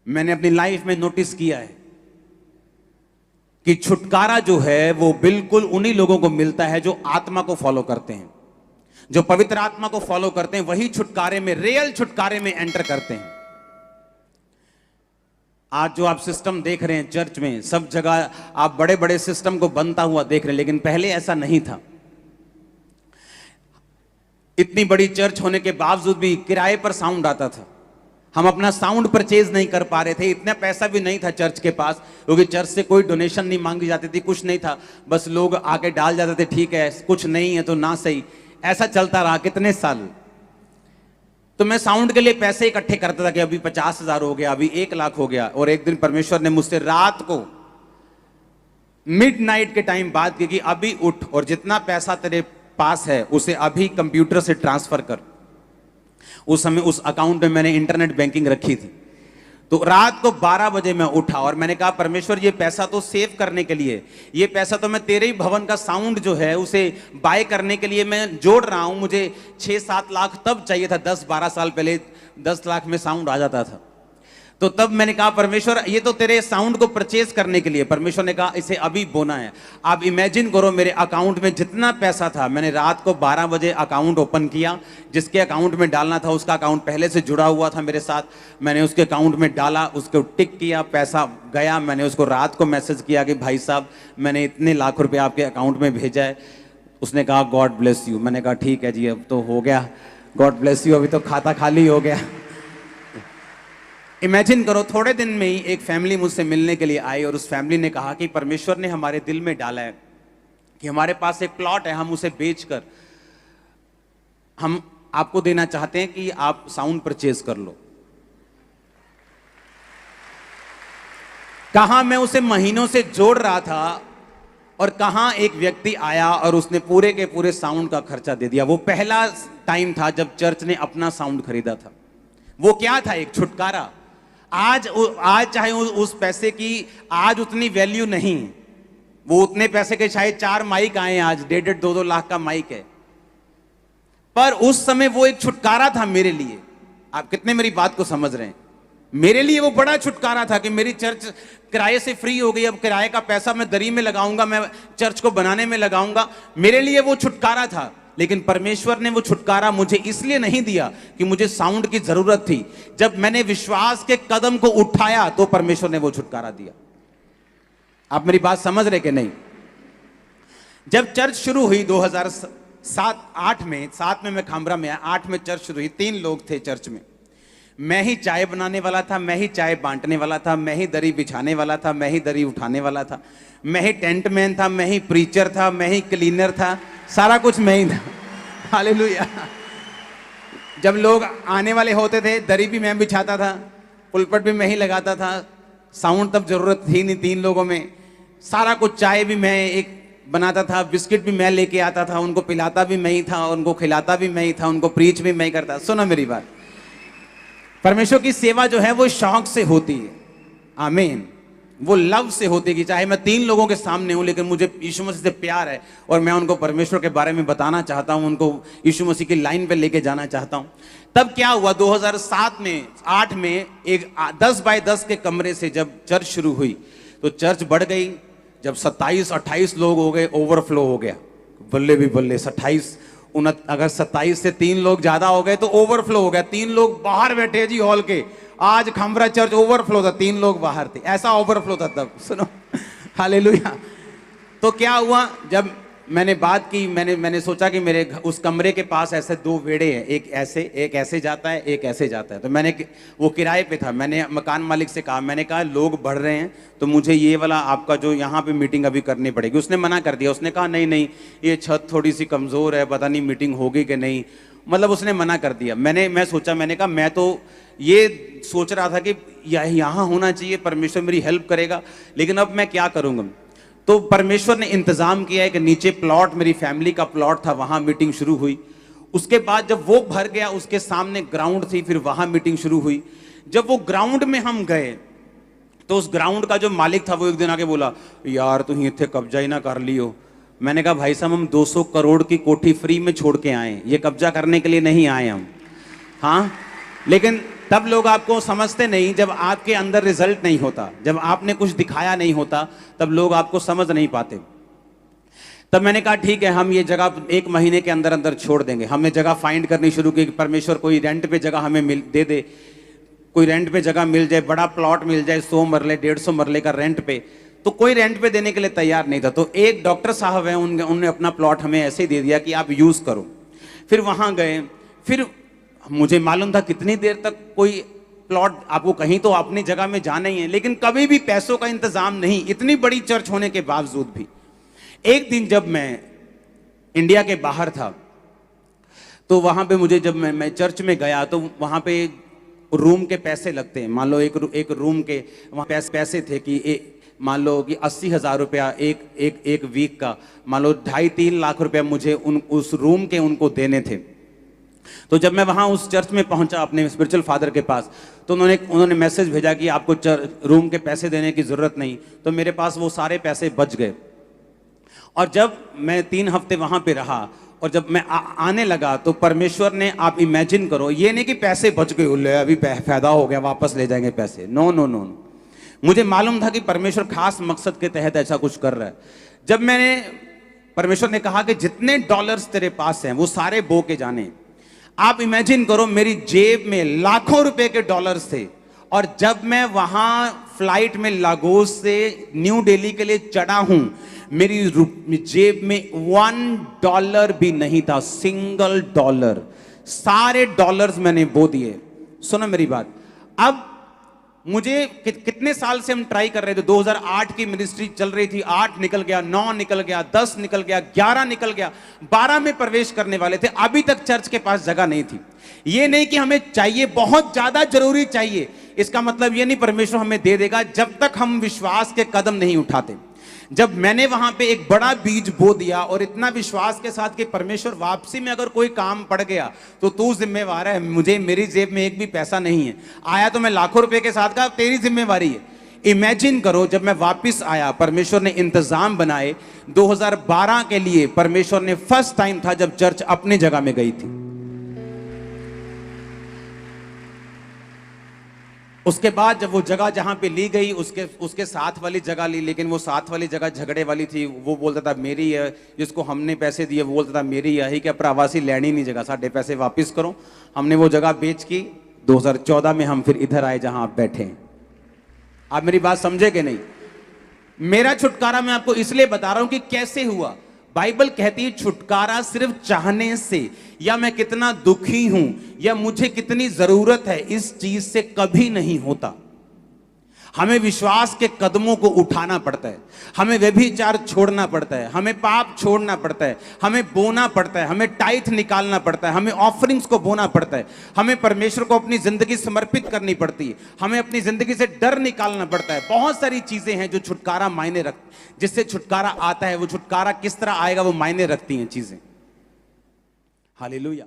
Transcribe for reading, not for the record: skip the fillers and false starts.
मैंने अपनी लाइफ में नोटिस किया है कि छुटकारा जो है वो बिल्कुल उन्हीं लोगों को मिलता है जो आत्मा को फॉलो करते हैं, जो पवित्र आत्मा को फॉलो करते हैं, वही छुटकारे में, रियल छुटकारे में एंटर करते हैं। आज जो आप सिस्टम देख रहे हैं चर्च में, सब जगह आप बड़े बड़े सिस्टम को बनता हुआ देख रहे हैं, लेकिन पहले ऐसा नहीं था। इतनी बड़ी चर्च होने के बावजूद भी किराए पर साउंड आता था। हम अपना साउंड परचेज नहीं कर पा रहे थे, इतना पैसा भी नहीं था चर्च के पास, क्योंकि चर्च से कोई डोनेशन नहीं मांगी जाती थी, कुछ नहीं था, बस लोग आके डाल जाते थे, ठीक है, कुछ नहीं है तो ना सही, ऐसा चलता रहा कितने साल। तो मैं साउंड के लिए पैसे इकट्ठे करता था कि अभी 50,000 हो गया, अभी 1,00,000 हो गया। और एक दिन परमेश्वर ने मुझसे रात को मिडनाइट के टाइम बात की कि अभी उठ और जितना पैसा तेरे पास है उसे अभी कंप्यूटर से ट्रांसफर कर। उस समय उस अकाउंट में मैंने इंटरनेट बैंकिंग रखी थी। तो रात को 12 बजे मैं उठा और मैंने कहा परमेश्वर ये पैसा तो सेव करने के लिए, ये पैसा तो मैं तेरे ही भवन का साउंड जो है उसे बाय करने के लिए मैं जोड़ रहा हूं। मुझे 6-7 लाख तब चाहिए था, 10-12 साल पहले 10 लाख में साउंड आ जाता था। तो तब मैंने कहा परमेश्वर ये तो तेरे साउंड को परचेज करने के लिए। परमेश्वर ने कहा इसे अभी बोना है। आप इमेजिन करो मेरे अकाउंट में जितना पैसा था, मैंने रात को 12 बजे अकाउंट ओपन किया, जिसके अकाउंट में डालना था उसका अकाउंट पहले से जुड़ा हुआ था मेरे साथ, मैंने उसके अकाउंट में डाला, उसको टिक किया, पैसा गया। मैंने उसको रात को मैसेज किया कि भाई साहब मैंने इतने लाख रुपये आपके अकाउंट में भेजा है। उसने कहा गॉड ब्लेस यू। मैंने कहा ठीक है जी, अब तो हो गया, गॉड ब्लेस यू, अभी तो खाता खाली हो गया। इमेजिन करो थोड़े दिन में ही एक फैमिली मुझसे मिलने के लिए आई और उस फैमिली ने कहा कि परमेश्वर ने हमारे दिल में डाला है कि हमारे पास एक प्लॉट है, हम उसे बेचकर हम आपको देना चाहते हैं कि आप साउंड परचेज कर लो। कहां मैं उसे महीनों से जोड़ रहा था और कहां एक व्यक्ति आया और उसने पूरे के पूरे साउंड का खर्चा दे दिया। वो पहला टाइम था जब चर्च ने अपना साउंड खरीदा था। वो क्या था? एक छुटकारा। आज चाहे उस पैसे की आज उतनी वैल्यू नहीं, वो उतने पैसे के शायद 4 माइक आए, आज 1.5-2 लाख का माइक है, पर उस समय वो एक छुटकारा था मेरे लिए। आप कितने मेरी बात को समझ रहे हैं? मेरे लिए वो बड़ा छुटकारा था कि मेरी चर्च किराए से फ्री हो गई, अब किराए का पैसा मैं दरी में लगाऊंगा, मैं चर्च को बनाने में लगाऊंगा। मेरे लिए वो छुटकारा था। लेकिन परमेश्वर ने वो छुटकारा मुझे इसलिए नहीं दिया कि मुझे साउंड की जरूरत थी। जब मैंने विश्वास के कदम को उठाया तो परमेश्वर ने वो छुटकारा दिया। आप मेरी बात समझ रहे कि नहीं? जब चर्च शुरू हुई 2007-8 में, 7 में मैं खामरा में आया, 8 में चर्च शुरू हुई, 3 लोग थे चर्च में। मैं ही चाय बनाने वाला था, मैं ही चाय बांटने वाला था, मैं ही दरी बिछाने वाला था, मैं ही दरी उठाने वाला था, मैं ही टेंट मैन था, मैं ही प्रीचर था, मैं ही क्लीनर था, सारा कुछ मैं ही था। हालेलुया। जब लोग आने वाले होते थे दरी भी मैं बिछाता था, पुलपट भी मैं ही लगाता था। साउंड तब जरूरत थी नहीं 3 लोगों में। सारा कुछ, चाय भी मैं एक बनाता था, बिस्किट भी मैं लेके आता था, उनको पिलाता भी मैं ही था, उनको खिलाता भी मैं ही था, उनको प्रीच भी मैं ही करता। सुनो मेरी बात, परमेश्वर की सेवा जो है वो शौक से होती है। आमीन। वो लव से होती है कि चाहे मैं 3 लोगों के सामने हूं, लेकिन मुझे यीशु मसीह से प्यार है और मैं उनको परमेश्वर के बारे में बताना चाहता हूं, उनको यीशु मसीह की लाइन पे लेके जाना चाहता हूं। तब क्या हुआ 2007 में 8 में एक 10 बाय 10 के कमरे से जब चर्च शुरू हुई तो चर्च बढ़ गई। जब 27-28 लोग हो गए, ओवरफ्लो हो गया। बल्ले भी बल्ले, 28 अगर 27 से 3 लोग ज्यादा हो गए तो ओवरफ्लो हो गया। 3 लोग बाहर बैठे जी हॉल के। आज खमरा चर्च ओवरफ्लो था, 3 लोग बाहर थे, ऐसा ओवरफ्लो था तब। सुनो, हालेलुया। तो क्या हुआ, जब मैंने बात की, मैंने सोचा कि मेरे उस कमरे के पास ऐसे 2 वेड़े हैं, एक ऐसे जाता है, एक ऐसे जाता है। तो मैंने, वो किराए पे था, मैंने मकान मालिक से कहा, मैंने कहा लोग बढ़ रहे हैं तो मुझे ये वाला आपका जो यहाँ पे मीटिंग अभी करनी पड़ेगी। उसने मना कर दिया। उसने कहा नहीं ये छत थोड़ी सी कमजोर है, पता नहीं मीटिंग होगी कि नहीं, मतलब उसने मना कर दिया। मैं सोचा, मैंने कहा मैं तो ये सोच रहा था कि यहाँ होना चाहिए, परमेश्वर मेरी हेल्प करेगा, लेकिन अब मैं क्या करूँगा। तो परमेश्वर ने इंतजाम किया है कि नीचे प्लॉट, मेरी फैमिली का प्लॉट था, वहां मीटिंग शुरू हुई। उसके बाद जब वो भर गया, उसके सामने ग्राउंड थी, फिर वहां मीटिंग शुरू हुई। जब वो ग्राउंड में हम गए तो उस ग्राउंड का जो मालिक था वो एक दिन आके बोला, यार तुम इतने कब्जा ही ना कर लियो। मैंने कहा भाई साहब हम 200 करोड़ की कोठी फ्री में छोड़ के आए, ये कब्जा करने के लिए नहीं आए हम। हाँ, लेकिन तब लोग आपको समझते नहीं जब आपके अंदर रिजल्ट नहीं होता, जब आपने कुछ दिखाया नहीं होता, तब लोग आपको समझ नहीं पाते। तब मैंने कहा ठीक है, हम ये जगह 1 महीने के अंदर अंदर छोड़ देंगे। हमने जगह फाइंड करनी शुरू की, परमेश्वर कोई रेंट पे जगह हमें दे दे, कोई रेंट पे जगह मिल जाए, बड़ा प्लॉट मिल जाए, 100 मरले 150 मरले का रेंट पे। तो कोई रेंट पे देने के लिए तैयार नहीं था। तो एक डॉक्टर साहब हैं, उन्होंने अपना प्लॉट हमें ऐसे ही दे दिया कि आप यूज करो। फिर वहां गए, फिर मुझे मालूम था कितनी देर तक कोई प्लॉट आपको कहीं तो अपनी जगह में जाना ही है, लेकिन कभी भी पैसों का इंतजाम नहीं, इतनी बड़ी चर्च होने के बावजूद भी। एक दिन जब मैं इंडिया के बाहर था, तो वहां पे मुझे जब मैं चर्च में गया, तो वहां पे रूम के पैसे लगते हैं। मान लो एक रूम के वहां पैसे थे कि मान लो कि 80,000 रुपया एक वीक का, मान लो 2.5-3 लाख रुपया मुझे उस रूम के उनको देने थे। तो जब मैं वहां उस चर्च में पहुंचा अपने स्पिरिचुअल फादर के पास, तो उन्होंने मैसेज भेजा कि आपको रूम के पैसे देने की जरूरत नहीं। तो मेरे पास वो सारे पैसे बच गए। और जब मैं 3 हफ्ते वहां पे रहा और जब मैं आने लगा, तो परमेश्वर ने, आप इमेजिन करो, ये नहीं कि पैसे बच गए, अभी फायदा हो गया वापस ले जाएंगे पैसे, नो नो नो नो। मुझे मालूम था कि परमेश्वर खास मकसद के तहत ऐसा कुछ कर रहा है। जब परमेश्वर ने कहा कि जितने डॉलर्स तेरे पास हैं वो सारे बो के जाने। आप इमेजिन करो, मेरी जेब में लाखों रुपए के डॉलर्स थे। और जब मैं वहां फ्लाइट में लागोस से न्यू दिल्ली के लिए चढ़ा हूं, मेरी जेब में $1 भी नहीं था, सिंगल डॉलर। सारे डॉलर्स मैंने बो दिए। सुनो मेरी बात। अब मुझे कितने साल से हम ट्राई कर रहे थे, 2008 की मिनिस्ट्री चल रही थी, 8 निकल गया, 9 निकल गया, 10 निकल गया, 11 निकल गया, 12 में प्रवेश करने वाले थे, अभी तक चर्च के पास जगह नहीं थी। ये नहीं कि हमें चाहिए, बहुत ज्यादा जरूरी चाहिए, इसका मतलब ये नहीं परमेश्वर हमें दे देगा जब तक हम विश्वास के कदम नहीं उठाते। जब मैंने वहां पे एक बड़ा बीज बो दिया और इतना विश्वास के साथ कि परमेश्वर वापसी में अगर कोई काम पड़ गया तो तू जिम्मेवार है, मुझे मेरी जेब में एक भी पैसा नहीं है, आया तो मैं लाखों रुपए के साथ का, तेरी जिम्मेवारी है। इमेजिन करो, जब मैं वापस आया, परमेश्वर ने इंतजाम बनाए। 2012 के लिए परमेश्वर ने, फर्स्ट टाइम था जब चर्च अपनी जगह में गई थी। उसके बाद जब वो जगह जहां पे ली गई, उसके साथ वाली जगह ली, लेकिन वो साथ वाली जगह झगड़े वाली थी। वो बोलता था मेरी है, जिसको हमने पैसे दिए वो बोलता था मेरी है, कि प्रवासी लैनी नहीं जगह, साढ़े पैसे वापस करो। हमने वो जगह बेच की। 2014 में हम फिर इधर आए जहां आप बैठे हैं। आप मेरी बात समझे कि नहीं? मेरा छुटकारा मैं आपको इसलिए बता रहा हूं कि कैसे हुआ। बाइबल कहती है छुटकारा सिर्फ चाहने से, या मैं कितना दुखी हूं, या मुझे कितनी जरूरत है, इस चीज से कभी नहीं होता। हमें विश्वास के कदमों को उठाना पड़ता है, हमें व्यभिचार छोड़ना पड़ता है, हमें पाप छोड़ना पड़ता है, हमें बोना पड़ता है, हमें टाइथ निकालना पड़ता है, हमें ऑफरिंग्स को बोना पड़ता है, हमें परमेश्वर को अपनी जिंदगी समर्पित करनी पड़ती है, हमें अपनी जिंदगी से डर निकालना पड़ता है। बहुत सारी चीजें हैं जो छुटकारा मायने जिससे छुटकारा आता है। वो छुटकारा किस तरह आएगा वो मायने रखती हैं चीजें। हालेलुया।